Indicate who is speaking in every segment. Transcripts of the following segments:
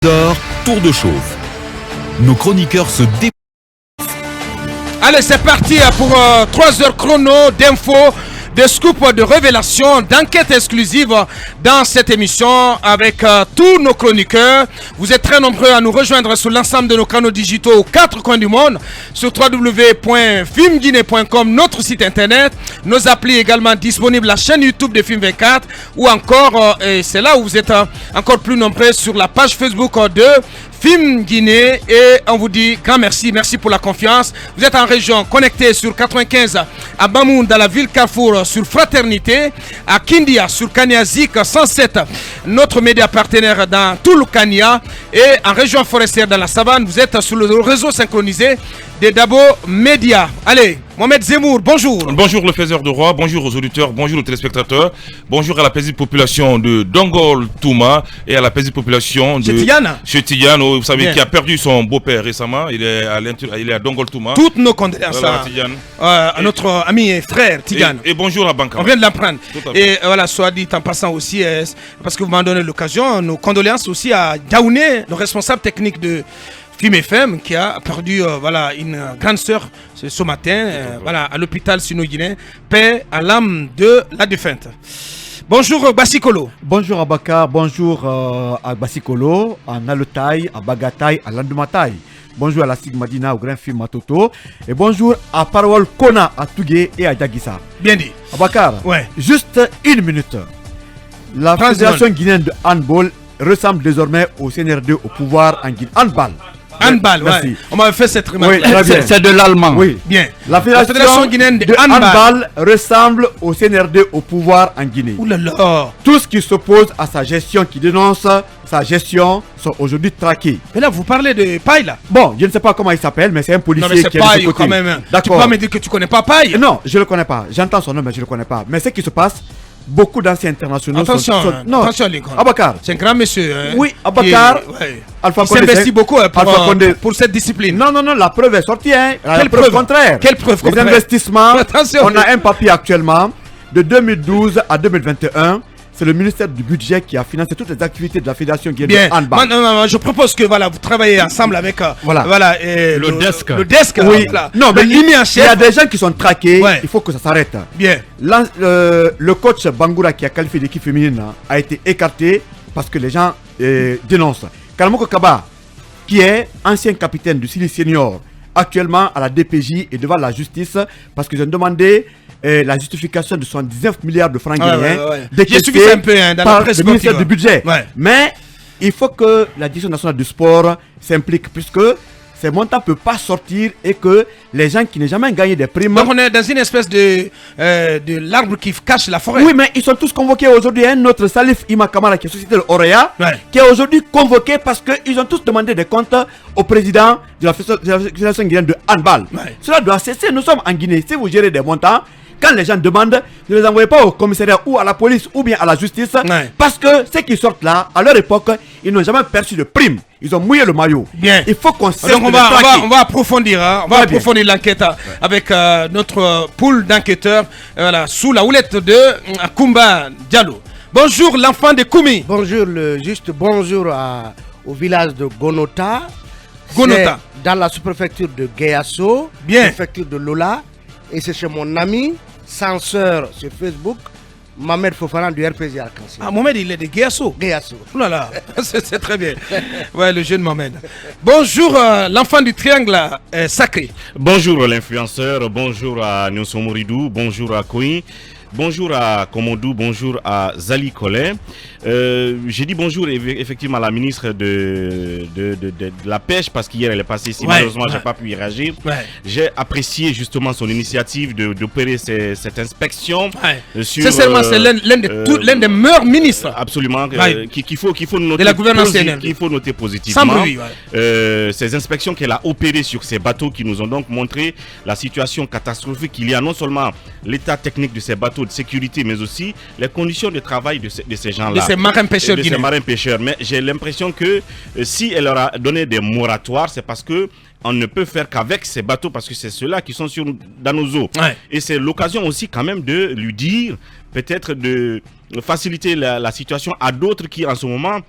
Speaker 1: D'or, tour de chauffe. Nos chroniqueurs se dé...
Speaker 2: Allez, c'est parti pour 3 heures chrono d'infos, de scoops, de révélations, d'enquêtes exclusives dans cette émission avec tous nos chroniqueurs. Vous êtes très nombreux à nous rejoindre sur l'ensemble de nos canaux digitaux aux 4 coins du monde, sur www.filmguinée.com, notre site internet, nos applis également disponibles, la chaîne YouTube de Film 24, ou encore, et c'est là où vous êtes encore plus nombreux, sur la page Facebook de Film Guinée, et on vous dit grand merci, merci pour la confiance. Vous êtes en région connectée sur 95 à Bamoun dans la ville Carrefour sur Fraternité, à Kindia sur Kaniazik 107, notre média partenaire dans tout le Kania, et en région forestière dans la savane, vous êtes sur le réseau synchronisé des Dabo Média. Allez, Mohamed Zemmour, bonjour.
Speaker 3: Bonjour le faiseur de roi, bonjour aux auditeurs, bonjour aux téléspectateurs, bonjour à la paisible population de Dongol Touma et à la paisible population de Tidiane, vous savez, bien, qui a perdu son beau-père récemment. Il est à Dongol Touma.
Speaker 2: Toutes nos condoléances à notre ami et frère Tidiane.
Speaker 3: Et bonjour à Banca.
Speaker 2: On vient de l'apprendre. Et voilà, soit dit en passant aussi, parce que vous m'en donnez l'occasion, nos condoléances aussi à Daouné, le responsable technique de Film FM, qui a perdu voilà, une grande sœur ce matin voilà, à l'hôpital sino-guinéen. Paix à l'âme de la défunte. Bonjour Bassikolo.
Speaker 4: Bonjour Abakar, bonjour à Bassikolo, à Nalotai, à Bagatai, à Landumatai. Bonjour à la Sigmadina, au Grand Film Matoto. Et bonjour à Parwal Kona, à Tougué et à Dagissa.
Speaker 2: Bien dit.
Speaker 4: Abakar,
Speaker 2: ouais.
Speaker 4: Juste une minute. La Fédération guinéenne de handball ressemble désormais au CNRD au pouvoir en Guinée. Handball.
Speaker 2: Handball, ouais. On m'avait fait cette remarque.
Speaker 4: Oui,
Speaker 5: c'est de l'allemand.
Speaker 2: Oui, bien.
Speaker 4: La Fédération guinéenne de handball ressemble au CNRD au pouvoir en Guinée.
Speaker 2: Ouh là là.
Speaker 4: Tous qui s'opposent à sa gestion, qui dénoncent sa gestion, sont aujourd'hui traqués.
Speaker 2: Mais là, vous parlez de Paille, là.
Speaker 4: Bon, je ne sais pas comment il s'appelle, mais c'est un policier qui est
Speaker 2: Paille,
Speaker 4: de ce côté.
Speaker 2: Quand même.
Speaker 4: D'accord.
Speaker 2: Tu peux pas me dire que tu connais pas Paille?
Speaker 4: Non, je le connais pas. J'entends son nom, mais je le connais pas. Mais ce qui se passe, beaucoup d'anciens internationaux
Speaker 2: attention Lincoln.
Speaker 4: Abakar.
Speaker 2: C'est un grand monsieur.
Speaker 4: Oui, Abakar.
Speaker 2: Il s'investit beaucoup pour cette discipline.
Speaker 4: Non, la preuve est sortie.
Speaker 2: Quelle preuve contraire? Quelle preuve
Speaker 4: contraire? Les investissements.
Speaker 2: Attention.
Speaker 4: On a un papier actuellement de 2012 à 2021. C'est le ministère du budget qui a financé toutes les activités de la Fédération guinéenne de handball.
Speaker 2: Je propose que voilà, vous travaillez ensemble avec
Speaker 5: le desk.
Speaker 2: Le desk.
Speaker 4: Oui.
Speaker 2: Voilà.
Speaker 4: Non, mais il y a des gens qui sont traqués. Ouais. Il faut que ça s'arrête.
Speaker 2: Bien.
Speaker 4: Le coach Bangoura qui a qualifié l'équipe féminine a été écarté parce que les gens dénoncent. Karamoko Kaba, qui est ancien capitaine du Sili Senior, actuellement à la DPJ et devant la justice parce qu'ils ont demandé la justification de 79 milliards de francs guinéens
Speaker 2: décaissés
Speaker 4: par le ministère du budget.
Speaker 2: Ouais.
Speaker 4: Mais il faut que la direction nationale du sport s'implique puisque ces montants ne peuvent pas sortir et que les gens qui n'ont jamais gagné des primes...
Speaker 2: Donc on est dans une espèce de l'arbre qui cache la forêt.
Speaker 4: Oui, mais ils sont tous convoqués aujourd'hui. Notre Salif Ima Kamara qui est société de Orea, qui est aujourd'hui convoqué parce qu'ils ont tous demandé des comptes au président de la Fédération guinéenne de handball. Ouais. Cela doit cesser. Nous sommes en Guinée. Si vous gérez des montants, quand les gens demandent, ne les envoyez pas au commissariat ou à la police ou bien à la justice. Ouais. Parce que ceux qui sortent là, à leur époque, ils n'ont jamais perçu de prime. Ils ont mouillé le maillot.
Speaker 2: Bien.
Speaker 4: Il faut qu'on cesse.
Speaker 2: Donc on va approfondir, approfondir l'enquête avec notre pool d'enquêteurs sous la houlette de Koumba Diallo. Bonjour l'enfant de Koumi.
Speaker 6: Bonjour bonjour au village de Gonota. Dans la sous-préfecture de Guéasso, préfecture de Lola. Et c'est chez mon ami, censeur sur Facebook, Mohamed Fofana du RPG Arc-en-Ciel.
Speaker 2: Ah, Mohamed, il est de Guéasso.
Speaker 6: Guéasso.
Speaker 2: Oh là là, c'est très bien. Ouais, le jeune Mohamed. Bonjour, l'enfant du triangle sacré.
Speaker 5: Bonjour l'influenceur, bonjour à Nyonso Moridou, bonjour à Koui. Bonjour à Komodou, bonjour à Zali Collet. J'ai dit bonjour effectivement à la ministre de la pêche parce qu'hier elle est passée ici. Malheureusement, j'ai pas pu y réagir. J'ai apprécié justement son initiative d'opérer cette inspection.
Speaker 2: Sincèrement, c'est l'un des meilleurs ministres.
Speaker 5: Absolument. Qu'il faut noter
Speaker 2: de la gouvernance
Speaker 5: qu'il faut noter positivement.
Speaker 2: Sans bruit,
Speaker 5: ces inspections qu'elle a opérées sur ces bateaux qui nous ont donc montré la situation catastrophique qu'il y a non seulement l'état technique de ces bateaux de sécurité, mais aussi les conditions de travail de ces gens-là.
Speaker 2: De ces marins-pêcheurs
Speaker 5: guinéens. De ces marins-pêcheurs. Mais j'ai l'impression que si elle leur a donné des moratoires, c'est parce que on ne peut faire qu'avec ces bateaux, parce que c'est ceux-là qui sont dans nos eaux. Ouais. Et c'est l'occasion aussi quand même de lui dire, peut-être de faciliter la situation à d'autres qui en ce moment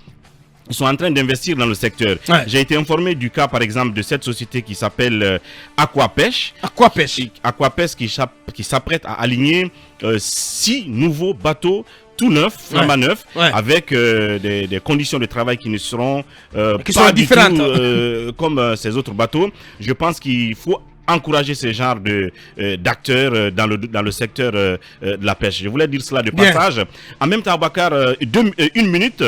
Speaker 5: Ils sont en train d'investir dans le secteur. Ouais. J'ai été informé du cas, par exemple, de cette société qui s'appelle Aquapêche. Aquapêche qui s'apprête à aligner 6 nouveaux bateaux tout neufs, flambant neufs, avec des conditions de travail qui ne seront pas différentes comme ces autres bateaux. Je pense qu'il faut encourager ce genre d'acteurs dans le secteur de la pêche. Je voulais dire cela de passage. En même temps, Bakar, une minute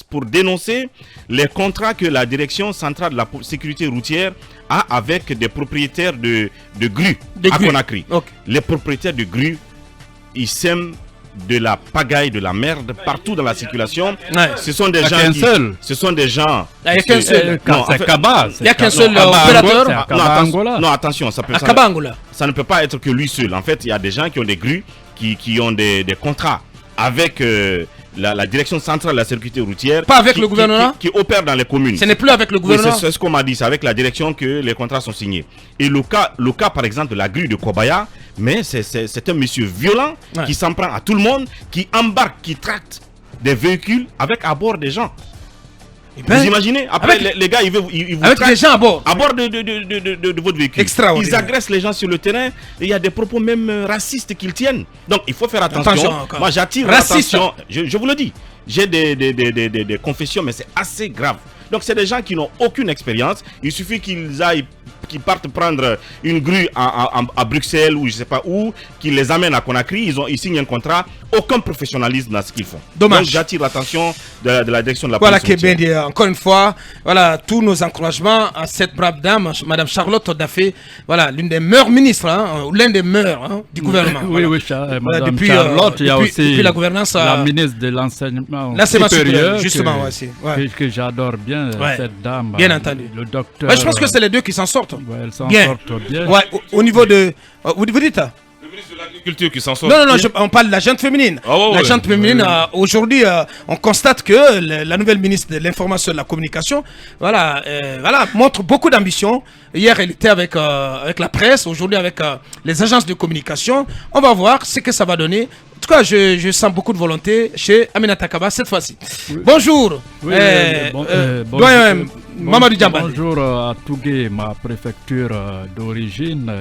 Speaker 5: pour dénoncer les contrats que la direction centrale de la sécurité routière a avec des propriétaires de grues à Conakry. Okay. Les propriétaires de grues, ils sèment de la pagaille, de la merde partout dans la circulation. Ouais. Ce sont des gens ce sont des gens.
Speaker 2: Il n'y a qu'un seul.
Speaker 5: Il
Speaker 2: n'y a qu'un seul opérateur.
Speaker 5: Non, attention, ça ne peut pas être que lui seul. En fait, il y a des gens qui ont des grues, qui ont des contrats avec la direction centrale de la sécurité routière.
Speaker 2: Pas avec le gouvernement
Speaker 5: qui opère dans les communes.
Speaker 2: Ce n'est plus avec le gouvernement.
Speaker 5: Oui, c'est ce qu'on m'a dit, c'est avec la direction que les contrats sont signés. Et le cas par exemple de la grue de Kobaya, mais c'est un monsieur violent qui s'en prend à tout le monde, qui embarque, qui tracte des véhicules avec à bord des gens. Vous imaginez, après les gars, ils vous
Speaker 2: avec des gens à bord
Speaker 5: de votre véhicule. Ils agressent les gens sur le terrain et il y a des propos même racistes qu'ils tiennent. Donc il faut faire attention. Moi j'attire l'attention. Je vous le dis, j'ai des confessions, mais c'est assez grave. Donc c'est des gens qui n'ont aucune expérience. Il suffit qu'ils partent prendre une grue à Bruxelles ou je sais pas où, qu'ils les amènent à Conakry, ils signent un contrat, aucun professionnalisme dans ce qu'ils font.
Speaker 2: Dommage.
Speaker 5: Donc j'attire l'attention de la direction de la
Speaker 2: police. Voilà, bien dit. Encore une fois, voilà, tous nos encouragements à cette brave dame, Madame Charlotte Daffé, voilà, l'une des meilleures ministres, ou l'un des meilleurs du gouvernement.
Speaker 7: Oui,
Speaker 2: voilà.
Speaker 7: Madame depuis, Charlotte, il y a aussi
Speaker 2: depuis la gouvernance,
Speaker 7: la ministre de l'enseignement supérieur,
Speaker 2: justement,
Speaker 7: que j'adore bien, cette dame.
Speaker 2: Bien entendu.
Speaker 7: Le docteur.
Speaker 2: Je pense que c'est les deux qui s'en sortent.
Speaker 7: Ouais, elles s'en sortent bien.
Speaker 2: Ouais, au niveau de... Vous dites
Speaker 3: le ministre de l'Agriculture qui s'en sort.
Speaker 2: Non, on parle de la gente féminine. La gente féminine, aujourd'hui, on constate que la nouvelle ministre de l'Information et de la Communication, montre beaucoup d'ambition. Hier, elle était avec la presse, aujourd'hui avec les agences de communication. On va voir ce que ça va donner. En tout cas, je sens beaucoup de volonté chez Aminata Kaba cette fois-ci. Oui. Bonjour. Mamadou Djambal.
Speaker 7: Bonjour à Tougué, ma préfecture d'origine.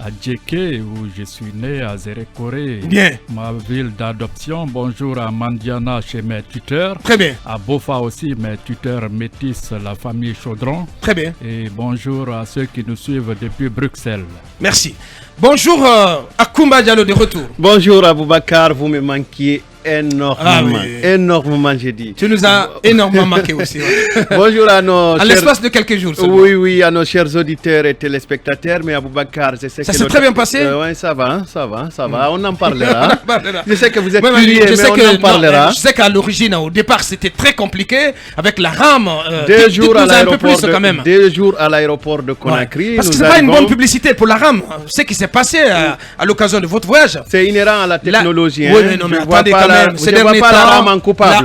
Speaker 7: À Djeké, où je suis né, à Zérékoré, ma ville d'adoption. Bonjour à Mandiana chez mes tuteurs.
Speaker 2: Très bien.
Speaker 7: À Bofa aussi, mes tuteurs métis, la famille Chaudron.
Speaker 2: Très bien.
Speaker 7: Et bonjour à ceux qui nous suivent depuis Bruxelles.
Speaker 2: Merci. Bonjour à Koumba Diallo de retour.
Speaker 6: Bonjour à Boubacar, vous me manquiez énormément. Énormément, j'ai dit.
Speaker 2: Tu nous as énormément manqué aussi.
Speaker 6: Bonjour à nos.
Speaker 2: À l'espace de quelques jours.
Speaker 6: Oui, à nos chers auditeurs et téléspectateurs. Mais à Boubacar, je sais
Speaker 2: ça s'est très bien passé.
Speaker 6: Oui, ça va. On en parlera. Je sais que vous êtes curieux, mais on en parlera.
Speaker 2: Je sais qu'à l'origine, au départ, c'était très compliqué avec la rame.
Speaker 6: 2 jours à l'aéroport. 2 jours à l'aéroport de Conakry.
Speaker 2: Parce que c'est pas une bonne publicité pour la rame. Ce qui s'est passé à l'occasion de votre voyage.
Speaker 6: C'est inhérent à la technologie.
Speaker 2: Oui, mais non, mais attendez quand même. Ces derniers temps,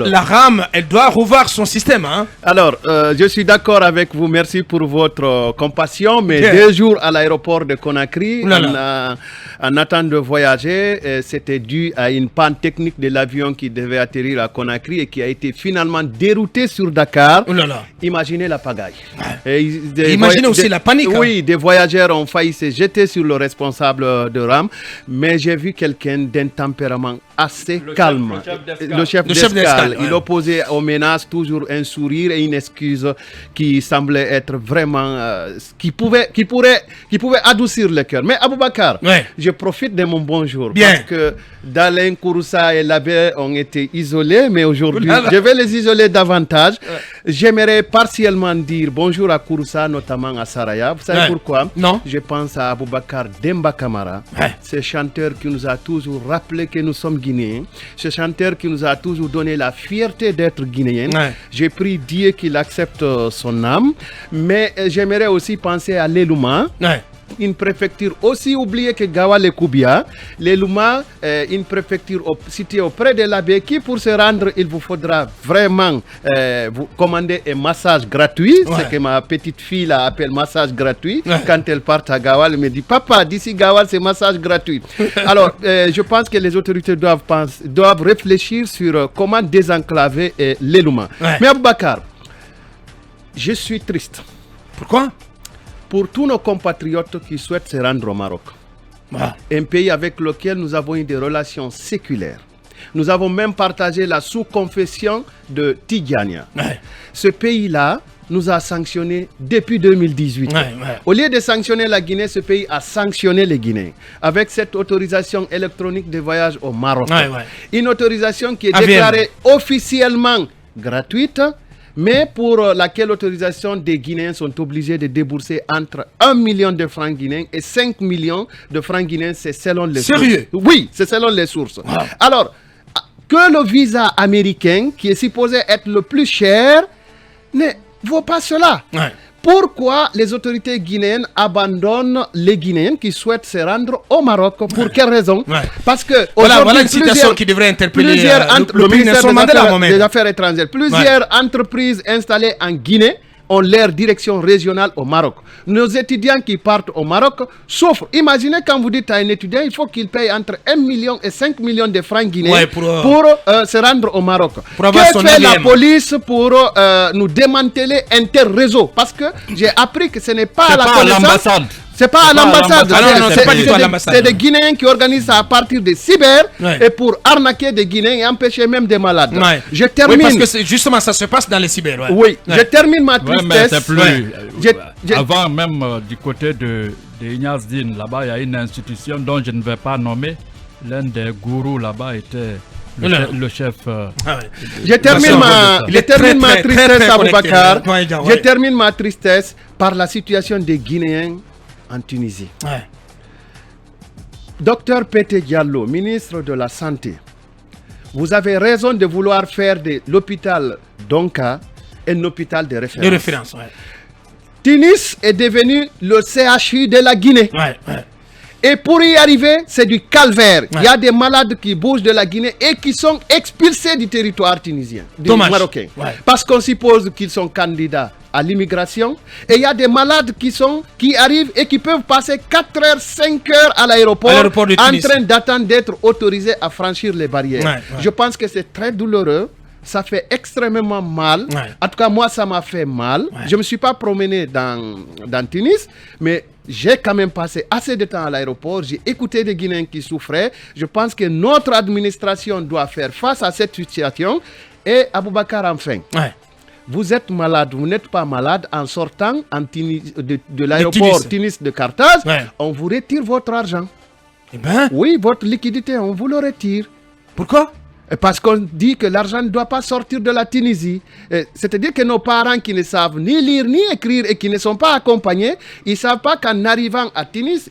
Speaker 2: la rame, elle doit revoir son système.
Speaker 6: Alors, je suis d'accord avec vous. Merci pour votre compassion. Mais 2 jours à l'aéroport de Conakry, en attendant de voyager, c'était dû à une panne technique de l'avion qui devait atterrir à Conakry et qui a été finalement dérouté sur Dakar. Imaginez la pagaille.
Speaker 2: Imaginez aussi la panique.
Speaker 6: Oui, des voyageurs ont failli se jeter sur le responsable de rame. Mais j'ai vu quelqu'un d'un tempérament assez calme. Le chef d'escale. Il opposait aux menaces toujours un sourire et une excuse qui semblait être vraiment qui pouvait adoucir le cœur. Mais Aboubacar, je profite de mon bonjour parce que Dalen, Kouroussa et Labé ont été isolés, mais aujourd'hui je vais les isoler davantage. J'aimerais partiellement dire bonjour à Kouroussa, notamment à Saraya. Vous savez pourquoi?
Speaker 2: Non.
Speaker 6: Je pense à Aboubacar Demba Kamara, ce chanteur qui nous a toujours rappelé que nous sommes Guinéens, ce chanteur qui nous a toujours donné la fierté d'être Guinéen. J'ai pris Dieu qu'il accepte son âme, mais j'aimerais aussi penser à l'Elouma. Une préfecture aussi oubliée que Gawal et Koubia. L'Elouma, une préfecture située auprès de l'abbé qui, pour se rendre, il vous faudra vraiment vous commander un massage gratuit. C'est que ma petite fille appelle massage gratuit. Quand elle part à Gawal, elle me dit papa, d'ici Gawal, c'est massage gratuit. Alors, je pense que les autorités doivent réfléchir sur comment désenclaver l'Elouma. Mais Aboubacar, Je suis triste.
Speaker 2: Pourquoi?
Speaker 6: Pour tous nos compatriotes qui souhaitent se rendre au Maroc. Un pays avec lequel nous avons eu des relations séculaires. Nous avons même partagé la sous-confession de Tidjania. Ce pays-là nous a sanctionnés depuis 2018. Au lieu de sanctionner la Guinée, ce pays a sanctionné les Guinéens avec cette autorisation électronique de voyage au Maroc. Une autorisation qui est déclarée officiellement gratuite, mais pour laquelle autorisation des Guinéens sont obligés de débourser entre 1 million de francs guinéens et 5 millions de francs guinéens, c'est selon les sources.
Speaker 2: Sérieux?
Speaker 6: Oui, c'est selon les sources. Alors, que le visa américain, qui est supposé être le plus cher, ne vaut pas cela. Pourquoi les autorités guinéennes abandonnent les Guinéens qui souhaitent se rendre au Maroc? Pour quelle raison? Parce que
Speaker 2: voilà une situation qui devrait interpeller
Speaker 6: le ministère des Affaires étrangères. Plusieurs entreprises installées en Guinée ont leur direction régionale au Maroc. Nos étudiants qui partent au Maroc souffrent. Imaginez quand vous dites à un étudiant, il faut qu'il paye entre 1 million et 5 millions de francs guinéens pour se rendre au Maroc. Que fait la police pour nous démanteler interréseau? Parce que j'ai appris que ce n'est pas à la connaissance. C'est pas à l'ambassade. C'est des Guinéens qui organisent ça à partir des cyber et pour arnaquer des Guinéens et empêcher même des malades. Je termine.
Speaker 2: Oui, parce que justement ça se passe dans les cyber.
Speaker 6: Oui, je termine ma tristesse.
Speaker 7: Avant même du côté de Ignace Dine, là-bas il y a une institution dont je ne vais pas nommer. L'un des gourous là-bas était le chef.
Speaker 6: Je termine ma tristesse, Aboubakar. Je termine ma tristesse par la situation des Guinéens en Tunisie. Docteur Pété Diallo, ministre de la Santé, vous avez raison de vouloir faire de l'hôpital Donka un hôpital de référence. Tunis est devenu le CHU de la Guinée. Et pour y arriver, c'est du calvaire. Il y a des malades qui bougent de la Guinée et qui sont expulsés du territoire tunisien, marocain. Parce qu'on suppose qu'ils sont candidats à l'immigration. Et il y a des malades qui arrivent et qui peuvent passer 4 heures, 5 heures à l'aéroport en train d'attendre d'être autorisés à franchir les barrières. Je pense que c'est très douloureux. Ça fait extrêmement mal. En tout cas, moi, ça m'a fait mal. Je ne me suis pas promené dans Tunis, mais j'ai quand même passé assez de temps à l'aéroport. J'ai écouté des Guinéens qui souffraient. Je pense que notre administration doit faire face à cette situation. Et Aboubakar, enfin, vous êtes malade, vous n'êtes pas malade. En sortant de l'aéroport Tunis de Carthage, on vous retire votre argent. Oui, votre liquidité, on vous le retire.
Speaker 2: Pourquoi?
Speaker 6: Parce qu'on dit que l'argent ne doit pas sortir de la Tunisie. C'est-à-dire que nos parents qui ne savent ni lire ni écrire et qui ne sont pas accompagnés, ils ne savent pas qu'en arrivant à Tunis,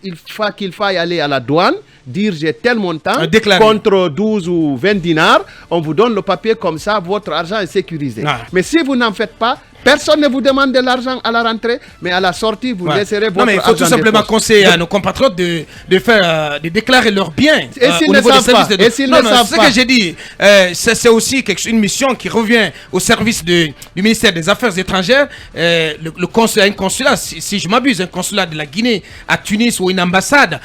Speaker 6: qu'il faille aller à la douane, dire j'ai tel montant, contre 12 ou 20 dinars, on vous donne le papier comme ça, votre argent est sécurisé. Mais si vous n'en faites pas, personne ne vous demande de l'argent à la rentrée, mais à la sortie, vous laisserez votre argent.
Speaker 2: Il faut tout simplement conseiller à nos compatriotes de déclarer leurs biens.
Speaker 6: Et s'ils ne savent pas,
Speaker 2: c'est ce que j'ai dit. C'est aussi une mission qui revient au service du ministère des Affaires étrangères. Un consulat, si je m'abuse, un consulat de la Guinée à Tunis ou une ambassade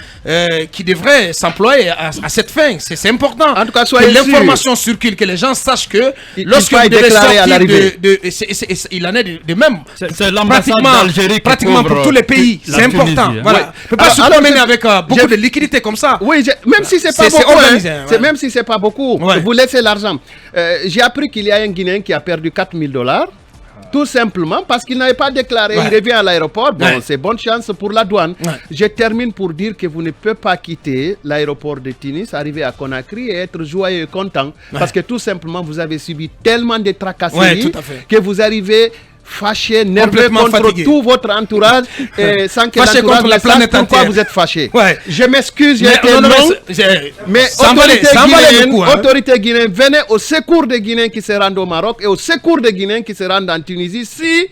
Speaker 2: qui devrait s'employer à cette fin. C'est important.
Speaker 6: En tout cas,
Speaker 2: que l'information circule, que les gens sachent que lorsque vous devez sortir il en est de même.
Speaker 7: C'est l'ambassade d'Algérie
Speaker 2: pratiquement pour tous les pays. C'est important. Voilà. On ne peut pas se promener avec beaucoup de liquidités comme ça.
Speaker 6: Oui, même si c'est pas beaucoup. Même si c'est pas beaucoup, vous laissez l'argent. J'ai appris qu'il y a un Guinéen qui a perdu $4,000. Tout simplement parce qu'il n'avait pas déclaré. Il revient à l'aéroport. Bon, c'est bonne chance pour la douane. Je termine pour dire que vous ne pouvez pas quitter l'aéroport de Tunis, arriver à Conakry et être joyeux et content. Parce que tout simplement, vous avez subi tellement de tracasseries que vous arrivez fâché, nerveux contre
Speaker 2: fatigué.
Speaker 6: Tout votre entourage sans que l'entourage ne sache pourquoi vous êtes fâché. Je m'excuse, j'ai été long, mais autorité guinéenne, venez au secours des Guinéens qui se rendent au Maroc et au secours des Guinéens qui se rendent en Tunisie si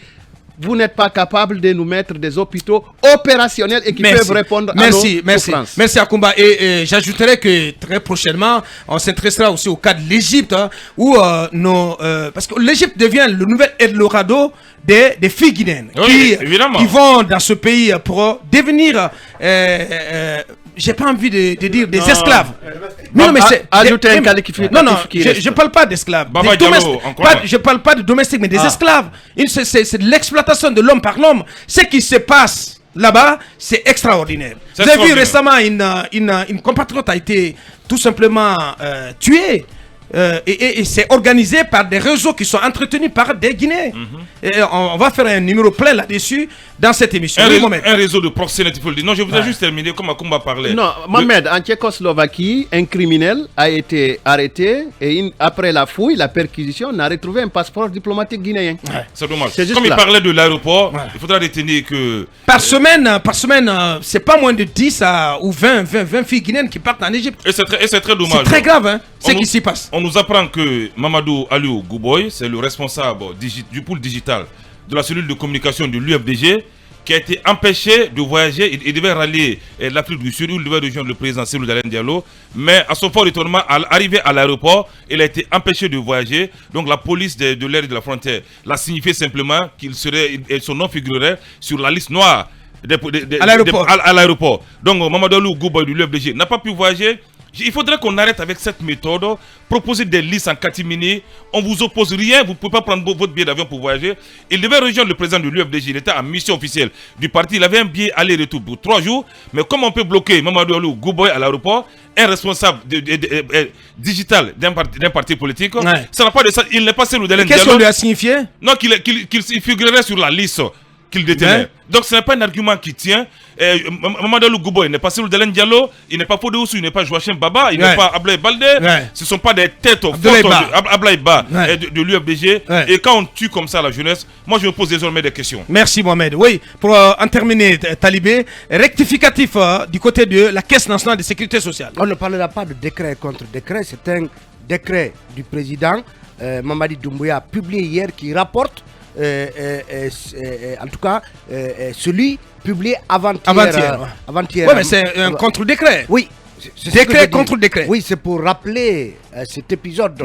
Speaker 6: vous n'êtes pas capable de nous mettre des hôpitaux opérationnels et qui peuvent répondre à nos souffrances.
Speaker 2: Merci Akoumba. Et j'ajouterai que très prochainement, on s'intéressera aussi au cas de l'Égypte, où parce que l'Égypte devient le nouvel Eldorado des filles guinéennes qui vont dans ce pays pour devenir j'ai pas envie de dire des esclaves. Non, mais c'est...
Speaker 4: Ajouter un qualificatif.
Speaker 2: Non, je parle pas d'esclaves. Je parle pas de domestiques, mais des esclaves. C'est de l'exploitation de l'homme par l'homme. Ce qui se passe là-bas, c'est extraordinaire. Vous avez vu récemment, une compatriote a été tout simplement tuée. Et c'est organisé par des réseaux qui sont entretenus par des Guinéens. Et on va faire un numéro plein là-dessus dans cette émission.
Speaker 3: Un réseau de proxénètes, il faut le dire. Non, je voudrais juste terminer comme Akumba parlait.
Speaker 4: Non, Mohamed, en Tchécoslovaquie, un criminel a été arrêté et après la fouille, la perquisition, on a retrouvé un passeport diplomatique guinéen.
Speaker 3: C'est dommage. Comme il parlait de l'aéroport, il faudra retenir que...
Speaker 2: Par semaine, c'est pas moins de 10 ou 20 filles guinéennes qui partent en Égypte.
Speaker 3: Et c'est très dommage.
Speaker 2: C'est très grave, hein, ce qui s'y passe.
Speaker 3: On nous apprend que Mamadou Aliou Gouboy, c'est le responsable du pôle digital de la cellule de communication de l'UFDG, qui a été empêché de voyager. Il devait rallier l'Afrique du Sud, où il devait rejoindre le président Cellou Dalein Diallo. Mais à son fort étonnement, arrivé à l'aéroport, il a été empêché de voyager. Donc la police de l'air et de la frontière l'a signifié simplement son nom figurerait sur la liste noire à l'aéroport. Donc Mamadou Aliou Gouboy de l'UFDG n'a pas pu voyager. Il faudrait qu'on arrête avec cette méthode, proposer des listes en catimini, on vous oppose rien, vous ne pouvez pas prendre votre billet d'avion pour voyager. Il devait rejoindre le président de l'UFDG, il était en mission officielle du parti, il avait un billet aller-retour pour 3 jours, mais comment on peut bloquer Mamadou Aliou Gouboy à l'aéroport, un responsable digital d'un parti politique, ça n'a pas de ça, il n'est pas Cellou Dalein Diallo.
Speaker 2: Qu'est-ce qu'on lui a signifié?
Speaker 3: Non, qu'il figurerait sur la liste qu'il détenait. Donc ce n'est pas un argument qui tient. Mamadou Aliou Gouboy n'est pas Cellou Dalein Diallo, il n'est pas Fodé Oussou, il n'est pas Joachim Baba, il n'est pas Ablaye Baldé. Ce ne sont pas des têtes fortes Ablaye Ba de l'UFDG. Et quand on tue comme ça la jeunesse, moi je me pose désormais des questions.
Speaker 2: Merci Mohamed. Oui, pour en terminer, Talibé, rectificatif du côté de la Caisse nationale de sécurité sociale.
Speaker 6: On ne parlera pas de décret contre décret, c'est un décret du président Mamadi Doumbouya publié hier qui rapporte en tout cas celui publié avant-hier.
Speaker 2: Oui, mais c'est un contre-décret.
Speaker 6: Oui.
Speaker 2: Décret contre décret.
Speaker 6: Oui, c'est pour rappeler cet épisode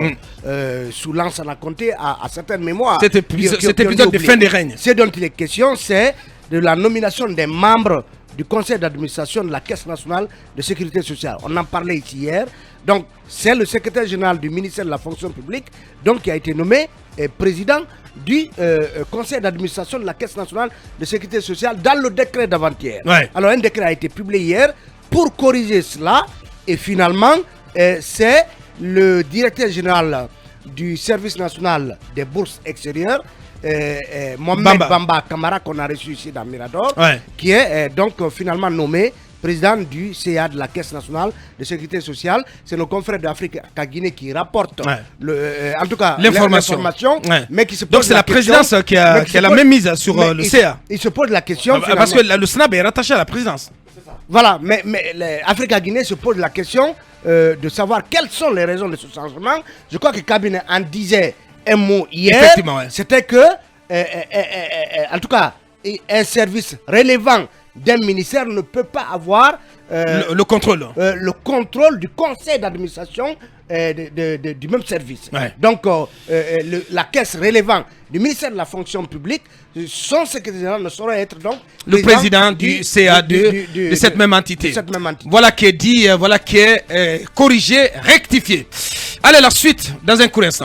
Speaker 6: sous Lansana Conté à certaines mémoires.
Speaker 2: Cet épisode de fin de règne.
Speaker 6: Ce dont il est question, c'est de la nomination des membres du conseil d'administration de la Caisse nationale de sécurité sociale. On en parlait ici hier. Donc, c'est le secrétaire général du ministère de la fonction publique qui a été nommé président du conseil d'administration de la Caisse nationale de sécurité sociale dans le décret d'avant-hier. Alors, un décret a été publié hier pour corriger cela. Et finalement, c'est le directeur général du service national des bourses extérieures, Mohamed Bamba Kamara, qu'on a reçu ici dans Mirador, qui est donc finalement nommé président du CA de la Caisse nationale de sécurité sociale. C'est nos confrères d'Afrique à Guinée qui rapportent en tout cas l'information. Mais qui se pose.
Speaker 2: Donc c'est la présidence qui a la même mise sur le CA.
Speaker 6: Il se pose la question.
Speaker 2: Parce que le SNAB est rattaché à la présidence.
Speaker 6: Voilà, mais l'Afrique à Guinée se pose la question de savoir quelles sont les raisons de ce changement. Je crois que Cabinet en disait un mot hier. C'était que, en tout cas, un service relevant d'un ministère ne peut pas avoir
Speaker 2: le contrôle
Speaker 6: du conseil d'administration du même service. Donc, la caisse relevant du ministère de la fonction publique, son secrétaire général ne saurait être donc
Speaker 2: le président du CA2 de cette même entité. Voilà qui est dit, voilà qui est corrigé, rectifié. Allez, la suite dans un court instant.